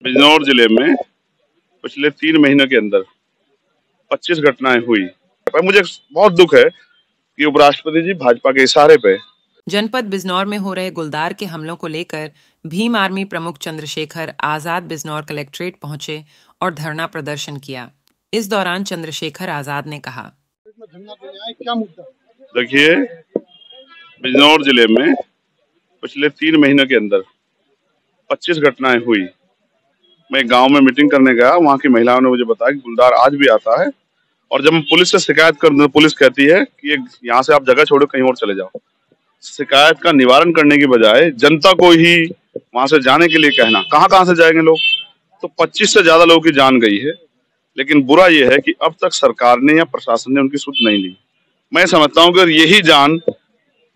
बिजनौर जिले में पिछले 3 महीने के अंदर 25 घटनाएं हुई। पर मुझे बहुत दुख है कि उपराष्ट्रपति जी भाजपा के इशारे पे जनपद बिजनौर में हो रहे गुलदार के हमलों को लेकर भीम आर्मी प्रमुख चंद्रशेखर आजाद बिजनौर कलेक्ट्रेट पहुंचे और धरना प्रदर्शन किया। इस दौरान चंद्रशेखर आजाद ने कहा, देखिए, बिजनौर जिले में पिछले 3 महीने के अंदर 25 घटनाएं हुई। मैं एक गांव में मीटिंग करने गया, वहां की महिलाओं ने मुझे बताया कि गुलदार आज भी आता है और जब हम पुलिस से शिकायत करते हैं, पुलिस कहती है कि यहाँ से आप जगह छोड़ो, कहीं और चले जाओ। शिकायत का निवारण करने की बजाय जनता को ही वहां से जाने के लिए कहना, कहाँ से जाएंगे लोग। तो 25 से ज्यादा लोगों की जान गई है। लेकिन बुरा यह है कि अब तक सरकार ने या प्रशासन ने उनकी सुध नहीं ली। मैं समझता हूँ कि यही जान,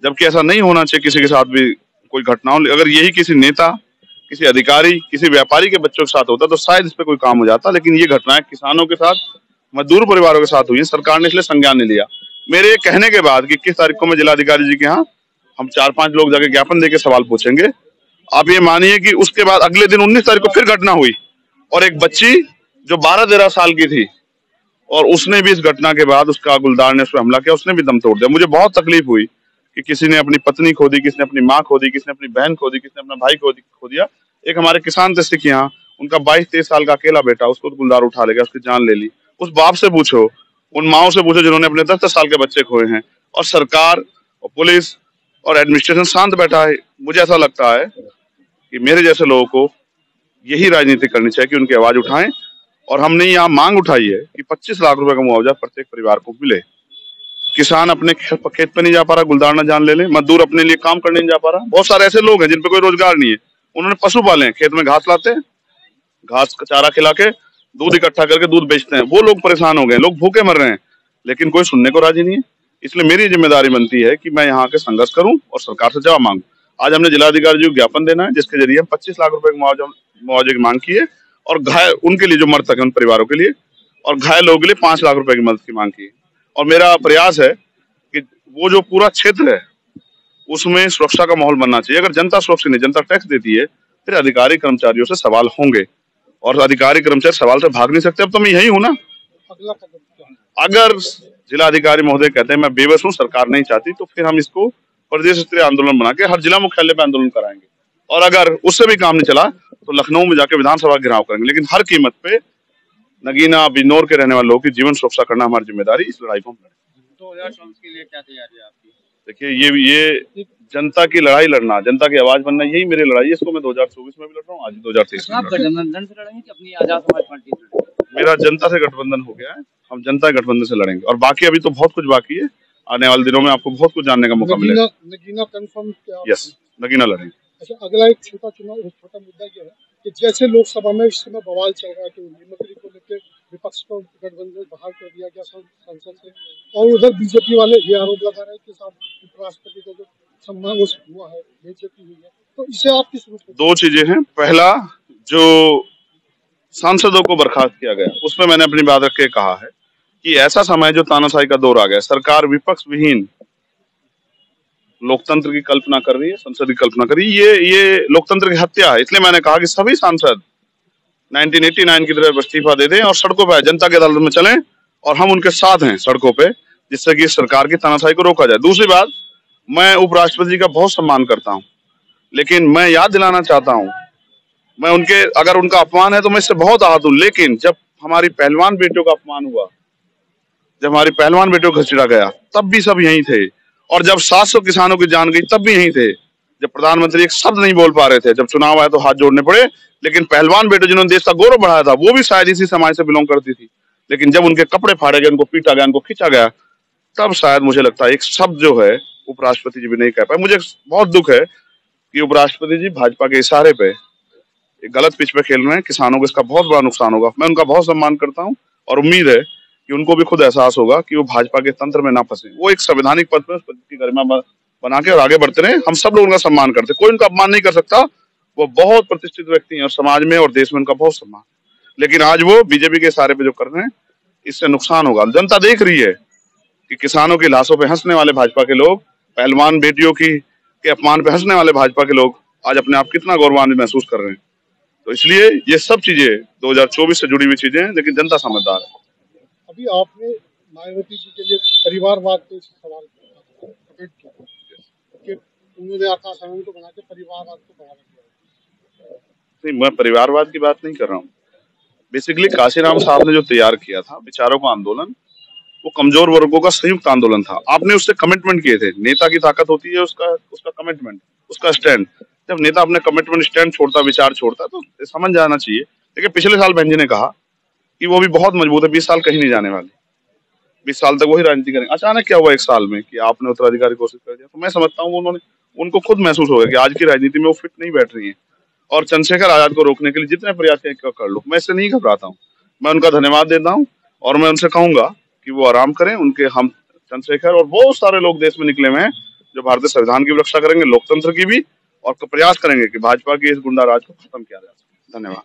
जबकि ऐसा नहीं होना चाहिए किसी के साथ भी कोई घटना हो, अगर यही किसी नेता, किसी अधिकारी, किसी व्यापारी के बच्चों के साथ होता तो शायद इस पे कोई काम हो जाता। लेकिन ये घटनाएं किसानों के साथ, मजदूर परिवारों के साथ हुई है। सरकार ने इसलिए संज्ञान नहीं लिया। मेरे कहने के बाद कि 21 तारीख को मैं जिलाधिकारी जी के यहाँ हम 4-5 लोग जाके ज्ञापन देके सवाल पूछेंगे। आप ये मानिए कि उसके बाद अगले दिन 19 तारीख को फिर घटना हुई और एक बच्ची जो 12-13 साल की थी और उसने भी इस घटना के बाद उसका गुलदार ने उस पर हमला किया, उसने भी दम तोड़ दिया। मुझे बहुत तकलीफ हुई कि किसी ने अपनी पत्नी खो दी, किसी ने अपनी माँ खो दी, किसी ने अपनी बहन खो दी, किसी ने अपना भाई खो दिया। एक हमारे किसान थे सिख यहाँ, उनका 22-23 साल का अकेला बेटा, उसको गुलदार उठा ले गया, उसकी जान ले ली। उस बाप से पूछो, उन माओ से पूछो जिन्होंने अपने 10-10 साल के बच्चे खोए हैं, और सरकार और पुलिस और एडमिनिस्ट्रेशन शांत बैठा है। मुझे ऐसा लगता है कि मेरे जैसे लोगों को यही राजनीति करनी चाहिए कि उनकी आवाज उठाएं। और हमने यहाँ मांग उठाई है कि 25 लाख रुपए का मुआवजा प्रत्येक परिवार को मिले। किसान अपने खेत पे नहीं जा पा रहा, गुलदार ना जान ले ले। मजदूर अपने लिए काम करने नहीं जा पा रहा। बहुत सारे ऐसे लोग हैं जिन पे कोई रोजगार नहीं है, उन्होंने पशु पाले हैं, खेत में घास लाते हैं, घास का चारा खिला के दूध इकट्ठा करके दूध बेचते हैं। वो लोग परेशान हो गए, लोग भूखे मर रहे हैं, लेकिन कोई सुनने को राजी नहीं है। इसलिए मेरी जिम्मेदारी बनती है कि मैं यहाँ के संघर्ष करूं और सरकार से जवाब मांगू। आज हमने जिलाधिकारी जी को ज्ञापन देना है, जिसके जरिए हम 25 लाख रुपए मुआवजे की मांग की है, और घायल उनके लिए जो मृतक है उन परिवारों के लिए, और घायल लोगों के लिए 5 लाख रुपए की मदद की मांग की है। और मेरा प्रयास है कि वो जो पूरा क्षेत्र है उसमें सुरक्षा का माहौल बनना चाहिए। अगर जनता सुरक्षित नहीं, जनता टैक्स देती है, फिर अधिकारी कर्मचारियों से सवाल होंगे, और अधिकारी कर्मचारी सवाल से भाग नहीं सकते। अब तो मैं यही हूं ना। अगर जिलाधिकारी महोदय कहते हैं मैं बेबस हूं, सरकार नहीं चाहती, तो फिर हम इसको प्रदेश स्तरीय आंदोलन बना के हर जिला मुख्यालय पे आंदोलन कराएंगे। और अगर उससे भी काम नहीं चला तो लखनऊ में जाके विधानसभा घेराव करेंगे। लेकिन हर कीमत पे नगीना बिजनौर के रहने वाले लोगों की जीवन सुरक्षा करना हमारी जिम्मेदारी। इस लड़ाई को हम लड़ेंगे। 2024 के लिए क्या तैयारी है आपकी? देखिए, ये जनता की लड़ाई लड़ना, जनता की आवाज बनना, यही मेरी लड़ाई है। इसको मैं 2024 में भी लड़ रहा हूँ, आज 2023 में। आप गठबंधन से लड़ेंगे कि अपनी आजाद समाज पार्टी से लड़ेंगे? मेरा जनता से गठबंधन हो गया है, हम जनता गठबंधन से लड़ेंगे। और बाकी अभी तो बहुत कुछ बाकी है। आने वाले दिनों में आपको बहुत कुछ जानने का मौका मिलेगा। नगीना कंफर्म? यस, नगीना लड़ेंगे। अच्छा, अगला एक छोटा मुद्दा ये है कि जैसे लोकसभा में इस समय बवाल चल रहा है कि मुख्यमंत्री को लेकर विपक्ष को गठबंधन बाहर कर दिया गया संसद से, और उधर बीजेपी वाले ये आरोप लगा रहे हैं कि उपराष्ट्रपति को जो सम्मान हुआ है, बेइज्जती हुई है, तो इसे आप किस रूप में? 2 चीजें हैं। पहला, जो सांसदों को बर्खास्त किया गया, उसमें मैंने अपनी बात रख के कहा है कि ऐसा समय जो तानाशाही का दौर आ गया, सरकार विपक्ष विहीन लोकतंत्र की कल्पना कर रही है, संसद की कल्पना कर रही है। ये लोकतंत्र की हत्या है। इसलिए मैंने कहा कि सभी सांसद 1989 की तरह इस्तीफा दे दें और सड़कों पर जनता के अदालत में चलें, और हम उनके साथ हैं सड़कों पे, जिससे कि सरकार की तानाशाही को रोका जाए। दूसरी बात, मैं उपराष्ट्रपति जी का बहुत सम्मान करता हूं, लेकिन मैं याद दिलाना चाहता हूं, मैं उनके, अगर उनका अपमान है तो मैं इससे बहुत आहत हूं। लेकिन जब हमारी पहलवान बेटियों का अपमान हुआ, जब हमारी पहलवान बेटियों को घसीटा गया, तब भी सब यहीं थे। और जब 700 किसानों की जान गई, तब भी यहीं थे। जब प्रधानमंत्री एक शब्द नहीं बोल पा रहे थे, जब चुनाव आया तो हाथ जोड़ने पड़े। लेकिन पहलवान बेटे जिन्होंने देश का गौरव बढ़ाया था, वो भी शायद इसी समाज से बिलोंग करती थी। लेकिन जब उनके कपड़े फाड़े गए, उनको पीटा गया, उनको खींचा गया, तब शायद मुझे लगता है एक शब्द जो है उपराष्ट्रपति जी भी नहीं कह पाए। मुझे बहुत दुख है कि उपराष्ट्रपति जी भाजपा के इशारे पे एक गलत पिच पे खेल रहे हैं। किसानों को इसका बहुत बड़ा नुकसान होगा। मैं उनका बहुत सम्मान करता हूँ और उम्मीद है कि उनको भी खुद एहसास होगा कि वो भाजपा के तंत्र में ना फंसे। वो एक संवैधानिक पद पर उस पद की गरिमा बना के और आगे बढ़ते रहे। हम सब लोग उनका सम्मान करते, कोई उनका अपमान नहीं कर सकता। वो बहुत प्रतिष्ठित व्यक्ति हैं और समाज में और देश में उनका बहुत सम्मान। लेकिन आज वो बीजेपी के इशारे पे जो कर रहे हैं, इससे नुकसान होगा। जनता देख रही है कि किसानों की लाशों पे हंसने वाले भाजपा के लोग, पहलवान बेटियों के अपमान पे हंसने वाले भाजपा के लोग आज अपने आप कितना गौरवान्वित महसूस कर रहे हैं। तो इसलिए ये सब चीजें 2024 से जुड़ी हुई चीजें हैं, लेकिन जनता समझदार है। अभी आपने मायावती जी के लिए परिवारवाद पे सवाल कमेंट किया कि उन्होंने आकाश आनंद को बना के परिवारवाद को बढ़ावा दिया। नहीं, मैं परिवारवाद की बात नहीं कर रहा हूँ। बेसिकली काशीराम साहब ने जो तैयार किया था विचारों का आंदोलन, वो कमजोर वर्गों का संयुक्त आंदोलन था। आपने उससे कमिटमेंट किए थे। नेता की ताकत होती है उसका उसका कमिटमेंट, उसका स्टैंड। जब नेता अपने कमिटमेंट स्टैंड छोड़ता, विचार छोड़ता, तो समझ जाना चाहिए। देखिए पिछले साल बहन जी ने कहा कि वो भी बहुत मजबूत है, 20 साल कहीं नहीं जाने वाले, 20 साल तक वही राजनीति करेंगे। अचानक क्या हुआ 1 साल में कि आपने उत्तराधिकारी घोषित कर दिया? तो मैं समझता हूँ उन्होंने, उनको खुद महसूस हो गया कि आज की राजनीति में वो फिट नहीं बैठ रही है, और चंद्रशेखर आजाद को रोकने के लिए जितने प्रयास कर लो। मैं इससे नहीं घबराता हूँ, मैं उनका धन्यवाद देता हूँ, और मैं उनसे कहूंगा कि वो आराम करें। उनके हम चंद्रशेखर और बहुत सारे लोग देश में निकले हुए हैं जो भारतीय संविधान की भी रक्षा करेंगे, लोकतंत्र की भी, और प्रयास करेंगे कि भाजपा के इस गुंडा राज को खत्म किया जा सके। धन्यवाद।